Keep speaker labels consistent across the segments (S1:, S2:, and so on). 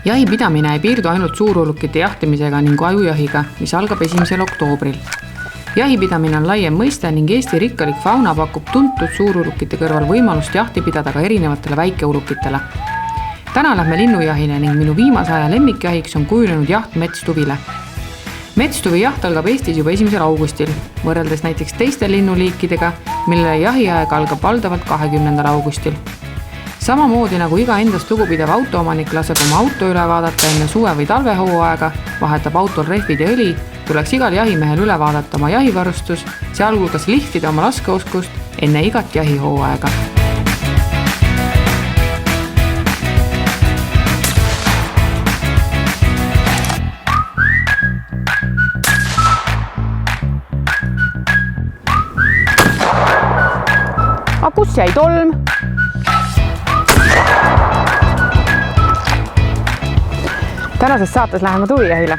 S1: Jahipidamine ei piirdu ainult suurulukite jahtimisega ning ajujahiga, mis algab 1. oktoobril. Jahipidamine on laiem mõiste ning Eesti rikkalik fauna pakub tuntud suurulukite kõrval võimalust jahti pidada ka erinevatele väikeulukitele. Täna lähme linnujahile ning minu viimase aja lemmikjahiks on kujunenud jaht metstuvile. Metstuvi jaht algab Eestis juba 1. augustil, võrreldes näiteks teiste linnuliikidega, mille jahiaeg algab valdavalt 20. augustil. Samamoodi nagu iga endast lugupidav autoomanik laseb oma auto üle vaadata enne suve- või talvehooaega, vahetab autol rehvid ja õli, tuleks igal jahimehel üle vaadata oma jahivarustus, sealhulgas lihtida oma laskeoskust enne igat jahihooaega. Kus jäi tolm? Tänases saates läheme tuvijahile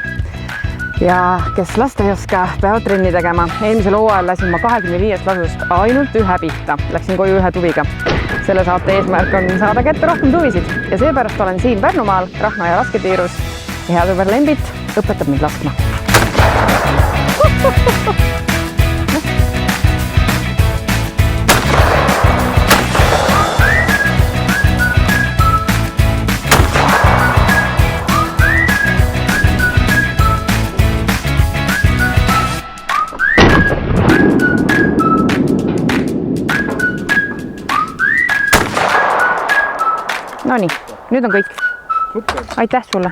S1: ja kes last ei oska, peavad trenni tegema. Eelmisel hooajal lasin ma 25 lasust ainult ühe pihta. Läksin koju ühe tuviga. Selle saate eesmärk on saada kätte rohkem tuvisid ja seepärast olen siin Pärnumaal Rahna ja Lasketiirus. Hea sõber Lembit õpetab mind laskma. Nonii, nüüd on kõik. Aitäh sulle.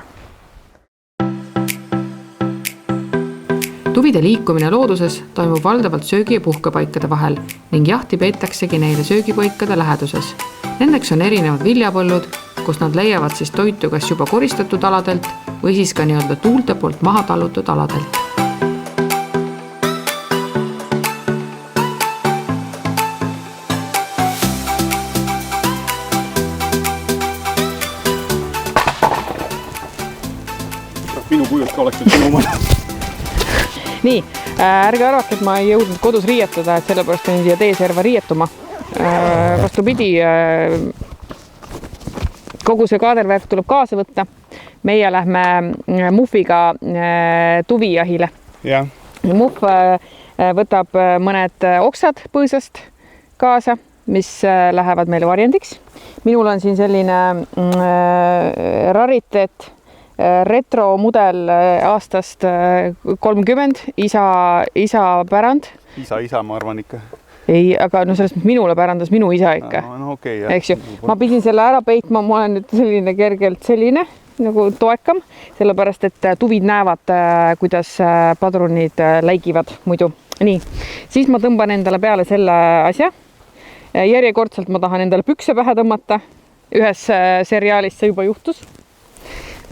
S1: Tuvide liikumine looduses toimub valdavalt söögi- ja puhkepaikade vahel ning jahti peetaksegi neile söögipaikade läheduses. Nendeks on erinevad viljapõllud, kus nad leiavad siis toitu kas juba koristatud aladelt või siis ka nii-öelda tuulte poolt maha tallutud aladelt.
S2: Minu kujult ka oleks sinu oma.
S1: Nii, ärge arvake, et ma ei jõudnud kodus riietada, et sellepärast on siia teeserva riietuma. Vastupidi, kogu see kaadervärk tuleb kaasa võtta. Meie lähme Muffiga tuvijahile.
S2: Ja.
S1: Muff võtab mõned oksad põõsast kaasa, mis lähevad meile varjendiks. Minul on siin selline rariteet, retromudel aastast 30, isa pärand.
S2: Isa, ma arvan ikka.
S1: Ei, aga no sellest minule pärandas minu isa ikka.
S2: No okei, jah.
S1: Eks ju, ma pidin selle ära peitma, ma olen nüüd selline kergelt selline, nagu toekam, sellepärast, et tuvid näevad, kuidas padrunid läigivad muidu. Nii, siis ma tõmban endale peale selle asja. Järjekordselt ma tahan endale pükse pähe tõmmata. Ühes seriaalis see juba juhtus.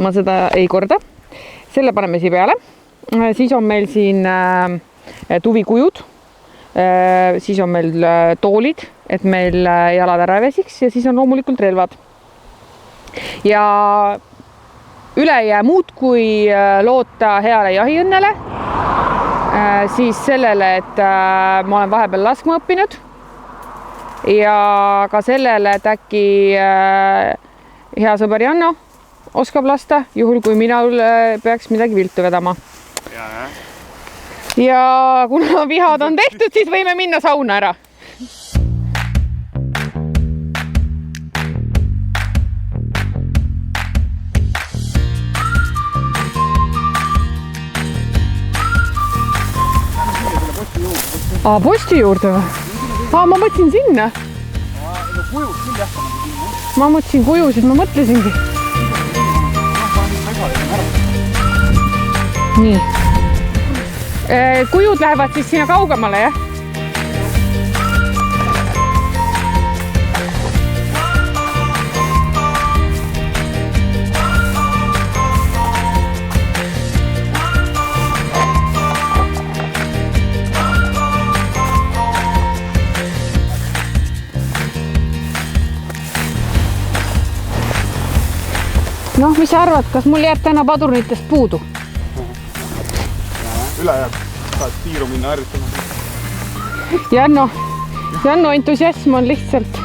S1: Ma seda ei korda. Selle paneme siia peale. Siis on meil siin tuvikujud. Siis on meil toolid, et meil jalad ära vesiks ja siis on loomulikult relvad. Ja üle ei jää muud kui loota heale jahiõnnele. Siis sellele, et ma olen vahepeal laskma õppinud. Ja ka sellele, et äkki hea sõber Janno oskab lasta, juhul kui mina peaks midagi viltu vedama. Ja kuna vihad on tehtud, siis võime minna sauna ära. Posti juurde või? Ma mõtlesin sinna. Ma mõtlesin kujusid, ma mõtlesingi. Nii. Kujud lähevad siis sinna kaugemale, jah? Noh, mis sa arvad, kas mul jääb täna padrunitest puudu?
S2: Üle jääb, saad tiiru minna harjutama. Janno entusiasm on lihtsalt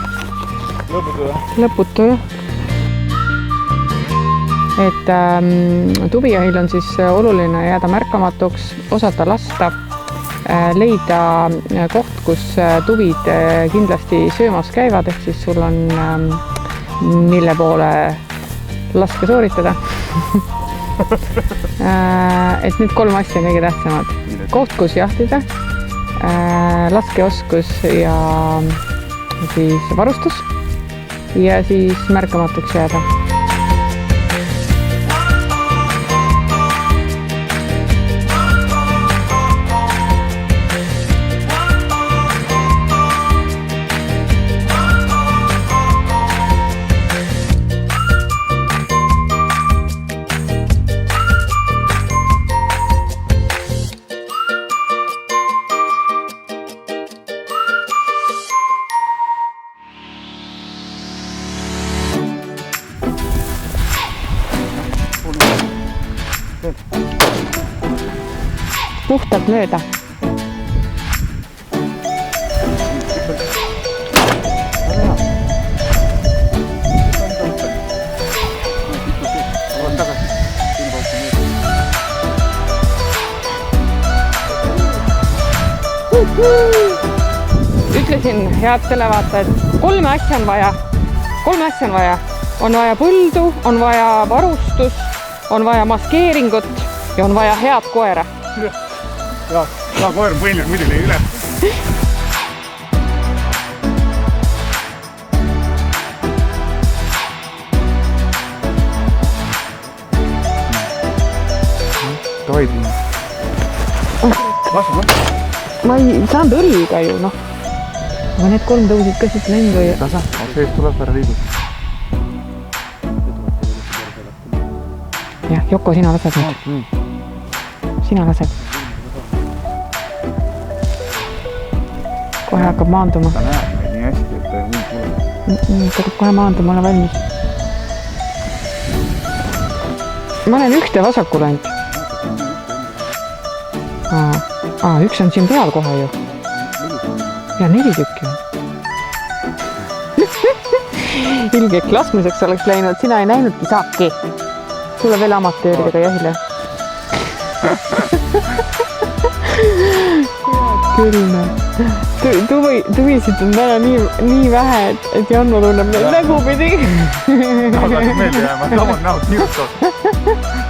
S2: lõputu, jah?
S1: et tuvijahil on siis oluline jääda märkamatuks, osata lasta, leida koht, kus tuvid kindlasti söömas käivad, ehk siis sul on mille poole laske sooritada. Et need 3 asja on kõige tähtsamad. Koht, kus jahtida, laskeoskus ja siis varustus ja siis märkamatuks jääda. Puhtalt mööda. Ütlesin, head televaatajad, 3 asja on vaja. 3 asja on vaja. On vaja põldu, on vaja varustus, on vaja maskeeringut ja on vaja head koera.
S2: Ja koer põlnud muidugi üle. Toid.
S1: Ma ei saanud õlga ju, noh. Aga need 3 tõusid ka siit lendu ja...
S2: Tasa, sees tuleb ära liigut.
S1: Jah, Joko, sina lased nüüd. Sina lased. Kohe hakkab maanduma.
S2: Ta näeb meid nii hästi, et ta ei tule.
S1: Ta tuleb kohe maanduma, olen valmis. Ma olen ühte vasakul ainult. Üks on siin peal kohe ju. Ja 4 tükki on. Ilgek laskmiseks oleks läinud, sina ei näinudki saaki. Tule veel amatööridega jahile. Küll. Tuvisid on täna nii vähe, et Janno tunneb neid nägupidi.
S2: Aga meelde jääma, samad näod kirjutavad.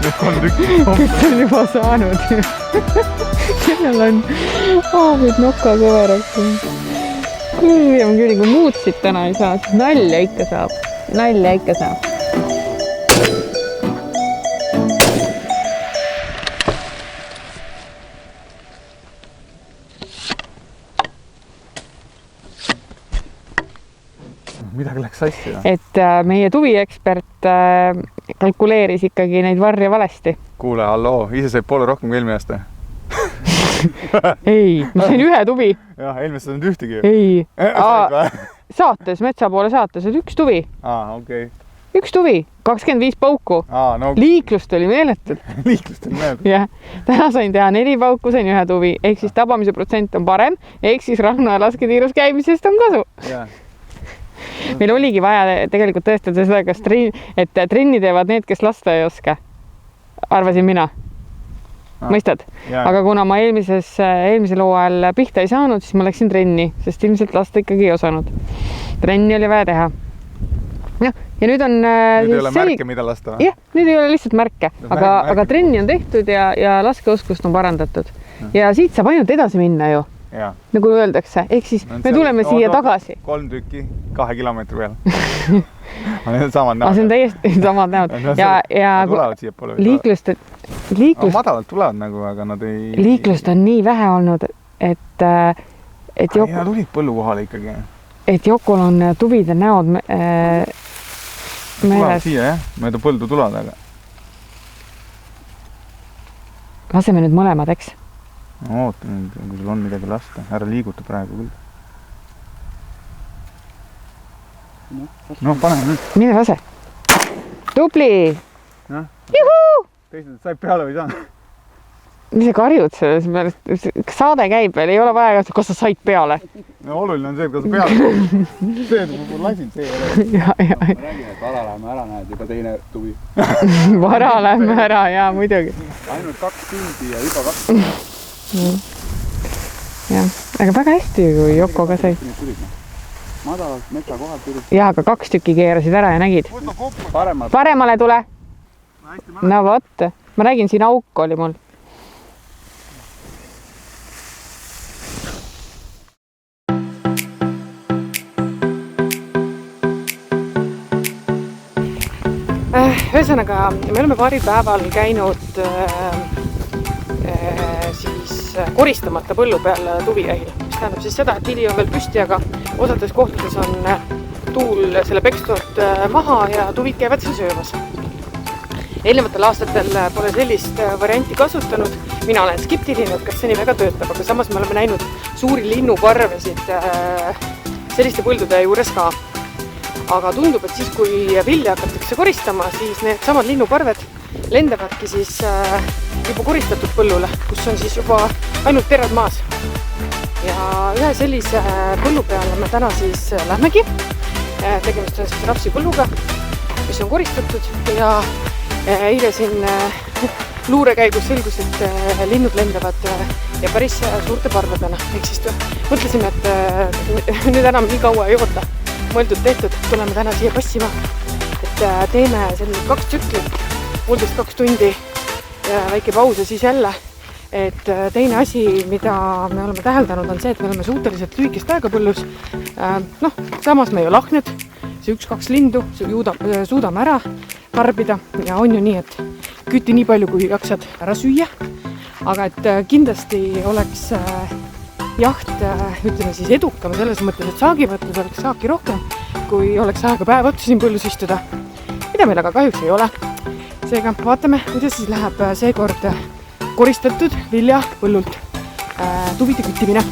S2: Need 3 tükki.
S1: Kes on juba saanud. Kellel on aabid nokakõveraks. Kurjam küll, kui muutsid täna ei saa, siis nalja ikka saab. Nalja ikka saab.
S2: Midagi läks sassi.
S1: Et meie tuviekspert kalkuleeris ikkagi neid varje valesti.
S2: Kuule, halloo, ise sai poole rohkem kui eelmine aasta.
S1: Ei, ma sain 1 tuvi.
S2: Jah, eelmist on ühtegi.
S1: Ei. Saates, metsa poole saates, et 1 tuvi.
S2: Okei.
S1: 1 tuvi, 25 pauku.
S2: No,
S1: liiklust oli meeletult.
S2: Liiklust oli meeletult.
S1: Jah, täna sain teha 4 pauku, sain 1 tuvi. Ehk siis tabamise protsent on parem. Ehk siis Ragnar lasketiirus käimisest on kasu.
S2: Jah.
S1: Meil oligi vaja tegelikult tõestada seda, kas trenni teevad need, kes lasta ei oska. Arvasin mina. Mõistad? Aga kuna ma eelmisel hooajal pihta ei saanud, siis ma läksin trenni, sest ilmselt lasta ikkagi ei osanud. Trenni oli vaja teha. Ja nüüd on...
S2: Nüüd ei ole märke, mida lasta?
S1: Jah, nüüd ei ole lihtsalt märke. Aga trenni on tehtud ja laskeoskust on parandatud. Ja siit saab ainult edasi minna ju. Nagu öeldakse, ehk siis me tuleme siia tagasi.
S2: 3 tükki 2 kilomeetri peal. Need on samad näod.
S1: See on täiesti samad näod.
S2: Tulevad siia poole. Madalalt tulevad nagu, aga nad ei...
S1: Liiklust on nii vähe olnud, et
S2: ja tulid põllu kohale ikkagi.
S1: Et Jokol on tuvide näod
S2: tulevad siia, jah. Mööda põldu tulevad, aga...
S1: Laseme nüüd mõlemad, eks?
S2: Oota nüüd, kui sul on midagi lasta. Ära liiguta praegu küll. Pane nüüd.
S1: Mine lase. Tubli!
S2: Juhuu! Teised said peale või ei saanud?
S1: mis sa karjud selles meelest? Kas saade käib veel? Ei ole vaja, kas sa said peale?
S2: No oluline on see, et kas sa peale. See, et ma lasin, see ei ole.
S1: Ma
S3: räägin, et vara lähme ära, näed juba teine tuvi.
S1: Vara lähme ära, jaa, muidugi.
S3: Ainult 2 tundi ja juba 2 tundi.
S1: Jah, aga väga hästi, kui Joko ka sai.
S3: Madalalt metsa kohalt üritab.
S1: Jaa, aga 2 tükki keerasid ära ja nägid. Paremale tule. No vot, ma nägin, siin auk oli mul. Ühesõnaga, me oleme paaril päeval käinud siis koristamata põllu peal tuvijahil, mis tähendab siis seda, et tili on veel püsti, aga osades kohtades on tuul selle pekstort maha ja tuvid käivad seal söömas. Eelnevatel aastatel pole sellist varianti kasutanud. Mina olen skeptiline, et kas see nii väga töötab, aga samas me oleme näinud suuri linnuparvesid selliste põldude juures ka. Aga tundub, et siis, kui vilja hakatakse koristama, siis need samad linnuparved lendavadki siis juba koristatud põllule, kus on siis juba ainult terad maas. Ja ühe sellise põllu peale me täna siis lähmegi. Tegemist on siis rapsipõlluga, mis on koristatud ja eile siin luure käigus selgus, et linnud lendavad ja päris suurte parvedena. Ehk siis mõtlesime, et nüüd enam nii kaua ei oota. Mõeldud tehtud, tuleme täna siia passima, et teeme sellised 2 tsüklit, 1,5–2 tundi ja väike paus ja siis jälle. Et teine asi, mida me oleme täheldanud, on see, et me oleme suhteliselt lühikest aega põllus. Samas me ei ole ahned, see 1-2 lindu suudame ära tarbida ja on ju nii, et küti nii palju, kui jaksad ära süüa. Aga et kindlasti oleks jaht, ütleme siis edukam selles mõttes, et saagi võttes oleks saaki rohkem, kui oleks aega päev otsa siin põllus istuda, mida meil aga kahjuks ei ole. Seega vaatame, kuidas siis läheb seekord koristatud vilja põllult tuvide küttimine.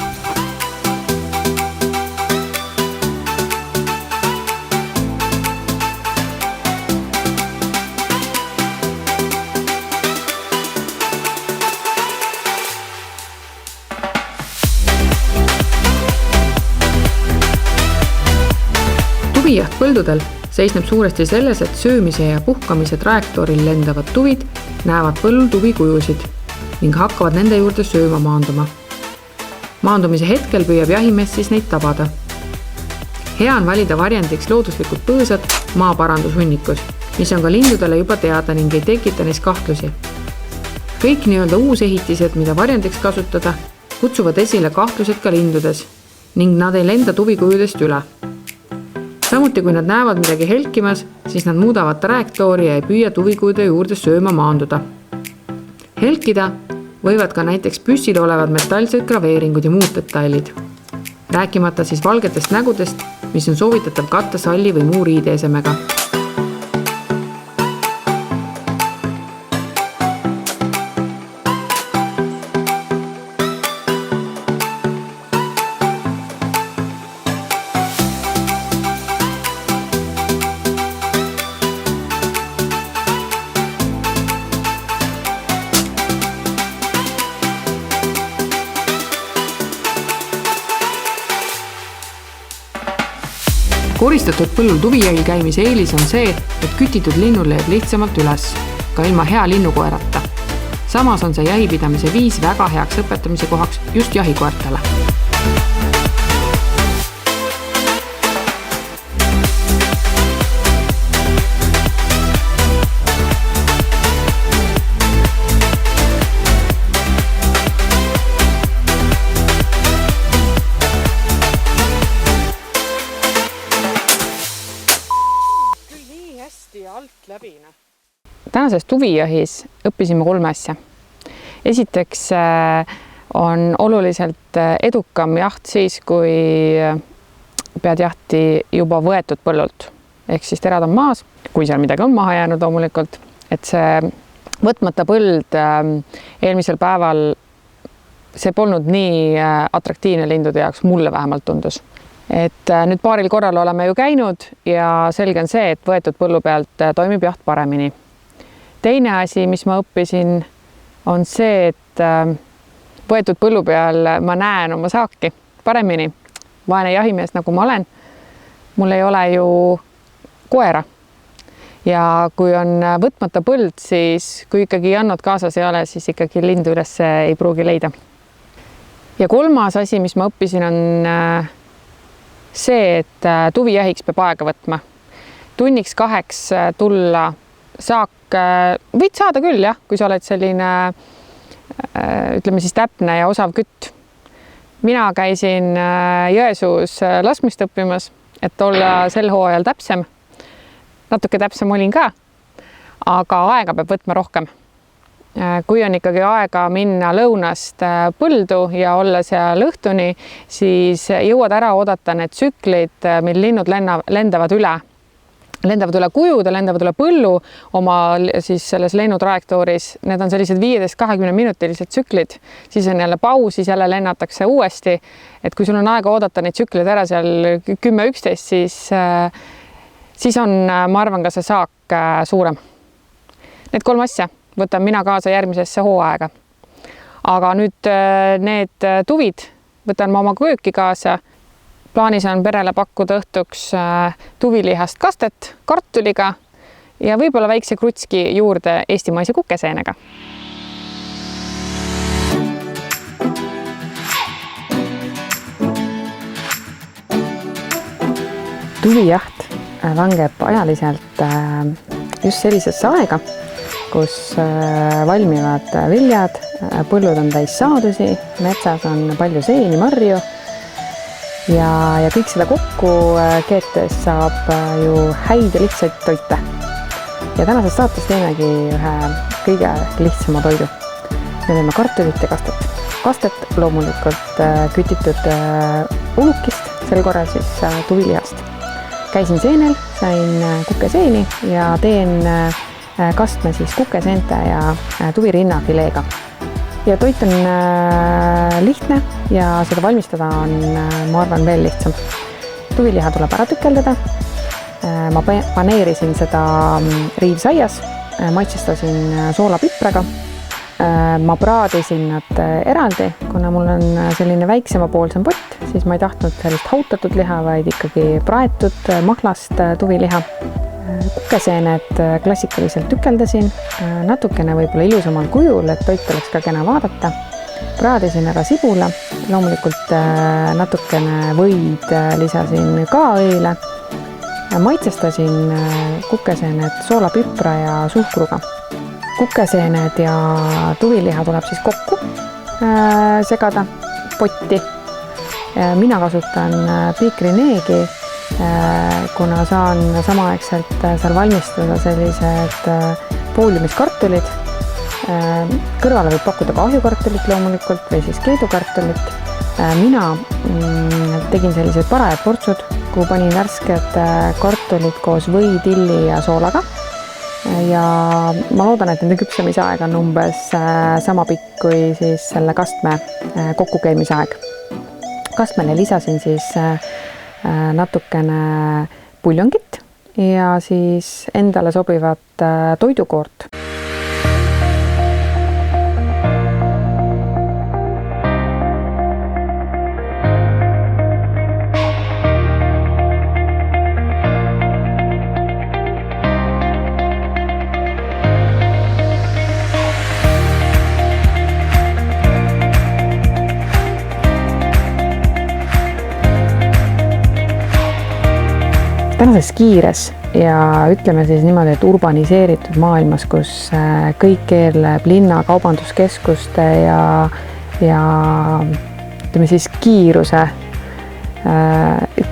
S1: Tuvijaht põldudel seisneb suuresti selles, et söömise ja puhkamise trajektooril lendavad tuvid näevad põllul tuvikujusid ning hakkavad nende juurde sööma maanduma. Maandumise hetkel püüab jahimees siis neid tabada. Hea on valida varjendiks looduslikud põõsad maaparandushunnikus, mis on ka lindudele juba teada ning ei tekita neis kahtlusi. Kõik nii-öelda uusehitised, mida varjendiks kasutada, kutsuvad esile kahtlused ka lindudes ning nad ei lenda tuvikujudest üle. Samuti, kui nad näevad midagi helkimas, siis nad muudavad trajektoori ja ei püüa tuvikujude juurde sööma maanduda. Helkida võivad ka näiteks püssil olevad metallsed graveeringud ja muud detailid. Rääkimata siis valgetest nägudest, mis on soovitatav katta salli või muu riideesemega. Koristatud põllul tuvijahil käimise eelis on see, et kütitud linnul leiab lihtsamalt üles, ka ilma hea linnukoerata. Samas on see jahipidamise viis väga heaks õpetamise kohaks just jahikoertele. Tänases tuvijahis õppisime 3 asja. Esiteks on oluliselt edukam jaht siis, kui pead jahti juba võetud põllult. Ehk siis terad on maas, kui seal midagi on maha jäänud loomulikult, et see võtmata põld eelmisel päeval, see polnud nii atraktiivne lindude jaoks, mulle vähemalt tundus. Et nüüd paaril korral oleme ju käinud ja selge on see, et võetud põllu pealt toimib jaht paremini. Teine asi, mis ma õppisin, on see, et et võetud põllu peal ma näen oma saaki paremini. Vaene jahimees, nagu ma olen, mul ei ole ju koera. Ja kui on võtmata põld, siis kui ikkagi jannod kaasas ei ole, siis ikkagi lindu üles ei pruugi leida. Ja kolmas asi, mis ma õppisin, on see, et tuvijahiks peab aega võtma. Tunniks 2 tulla saak, võid saada küll, jah, kui sa oled selline, ütleme siis täpne ja osav kütt. Mina käisin Jõesuus laskmist õppimas, et olla sel hooajal täpsem. Natuke täpsem olin ka, aga aega peab võtma rohkem. Kui on ikkagi aega minna lõunast põldu ja olla seal õhtuni, siis jõuad ära oodata need tsüklid, mil linnud lendavad üle kujude, lendavad üle põllu oma siis selles lennutrajektooris. Need on sellised 15-20 minutilised tsüklid, siis on jälle paus, siis jälle lennatakse uuesti. Et kui sul on aega oodata neid tsüklid ära seal 10-11, siis on, ma arvan, ka see saak suurem. Need 3 asja võtan mina kaasa järgmisesse hooaega. Aga nüüd need tuvid võtan ma oma kööki kaasa. Plaanis on perele pakkuda õhtuks tuvilihast kastet kartuliga ja võib-olla väikse krutski juurde eestimaise kukeseenega. Tuvijaht langeb ajaliselt just sellisesse aega, kus valmivad viljad, põllud on täis saadusi, metsas on palju seeni, marju ja kõik seda kokku keetes saab ju häid ja lihtsaid toite. Ja tänases saates teemegi ühe kõige lihtsama toidu. Me teeme kartulit ja kastet. Kastet loomulikult kütitud ulukist, sel korral siis tuvilihast. Käisin seenel, sain kukeseeni ja teen kastme siis kukeseente ja tuvirinnafileega. Ja toit on lihtne ja seda valmistada on, ma arvan, veel lihtsam. Tuviliha tuleb ära tükeldada. Ma paneerisin seda riivsaias, maitsestasin soolapipraga. Ma praadisin nad eraldi, kuna mul on selline väiksemapoolsem pott, siis ma ei tahtnud sellist hautatud liha, vaid ikkagi praetud mahlast tuviliha. Kukeseened klassikaliselt tükeldasin, natukene võib-olla ilusamal kujul, et toit oleks ka kena vaadata. Praadisin ära sibula, loomulikult natukene võid lisasin ka õile. Maitsestasin kukeseened soolapipra ja suhkruga. Kukeseened ja tuviliha tuleb siis kokku segada potti. Mina kasutan piikrineegi, kuna saan samaaegselt seal valmistada sellised pooliumiskartulid. Kõrvale võib pakkuda ka ahjukartulit loomulikult või siis keedukartulit. Mina tegin sellised parajad portsud, kuhu panin värsked kartulid koos või, tilli ja soolaga. Ja ma loodan, et nende küpsemise aeg on umbes sama pikk kui siis selle kastme kokkukäimise aeg. Kastmele lisasin siis natukene puljongit ja siis endale sobivat toidukoort. Tänases kiires ja ütleme siis niimoodi, et urbaniseeritud maailmas, kus kõik keerleb linna kaubanduskeskuste ja ütleme siis kiiruse.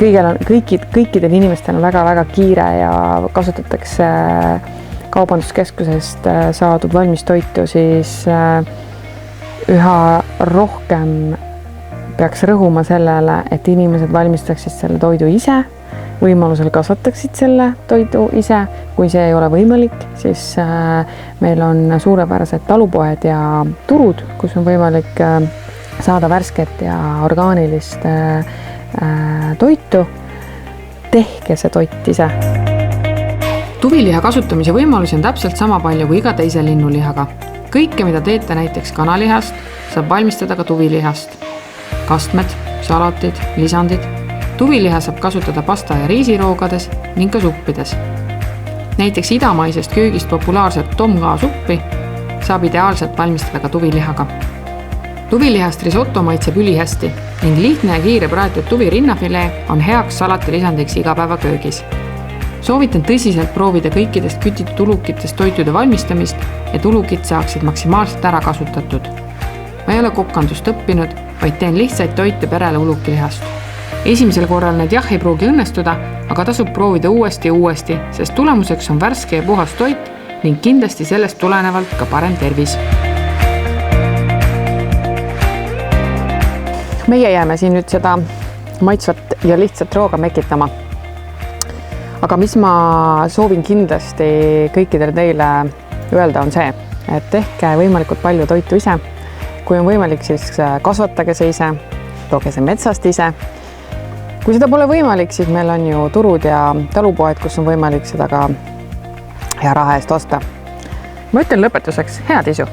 S1: Kõikidel inimestel on väga-väga kiire ja kasutatakse kaubanduskeskusest saadud valmistoitu, siis üha rohkem peaks rõhuma sellele, et inimesed valmistaksid selle toidu ise, võimalusel kasvataksid selle toidu ise. Kui see ei ole võimalik, siis meil on suurepärased talupoed ja turud, kus on võimalik saada värsket ja orgaanilist toitu. Tehke see toit ise. Tuviliha kasutamise võimalusi on täpselt sama palju kui iga teise linnulihaga. kõike, mida teete näiteks kanalihast, saab valmistada ka tuvilihast. Kastmed, salatid, lisandid. Tuviliha saab kasutada pasta ja riisiroogades ning ka suppides. Näiteks idamaisest köögist populaarset tomga suppi saab ideaalselt valmistada ka tuvilihaga. Tuvilihast risotto maitseb ülihästi ning lihtne ja kiire praetud tuvirinnafilee on heaks salatilisandiks igapäevaköögis. Soovitan tõsiselt proovida kõikidest kütitud ulukitest toitude valmistamist, et ulukid saaksid maksimaalselt ära kasutatud. Ma ei ole kokkandust õppinud, vaid teen lihtsaid toite perele ulukilihast. Esimesel korral need ei pruugi õnnestuda, aga tasub proovida uuesti ja uuesti, sest tulemuseks on värske ja puhas toit ning kindlasti sellest tulenevalt ka parem tervis. Meie jääme siin nüüd seda maitsvat ja lihtsat rooga mekitama. Aga mis ma soovin kindlasti kõikidele teile öelda on see, et tehke võimalikult palju toitu ise. Kui on võimalik, siis kasvatage see ise, tooge see metsast ise. Kui seda pole võimalik, siis meil on ju turud ja talupoed, kus on võimalik seda ka hea raha eest osta. Ma ütlen lõpetuseks, head isu!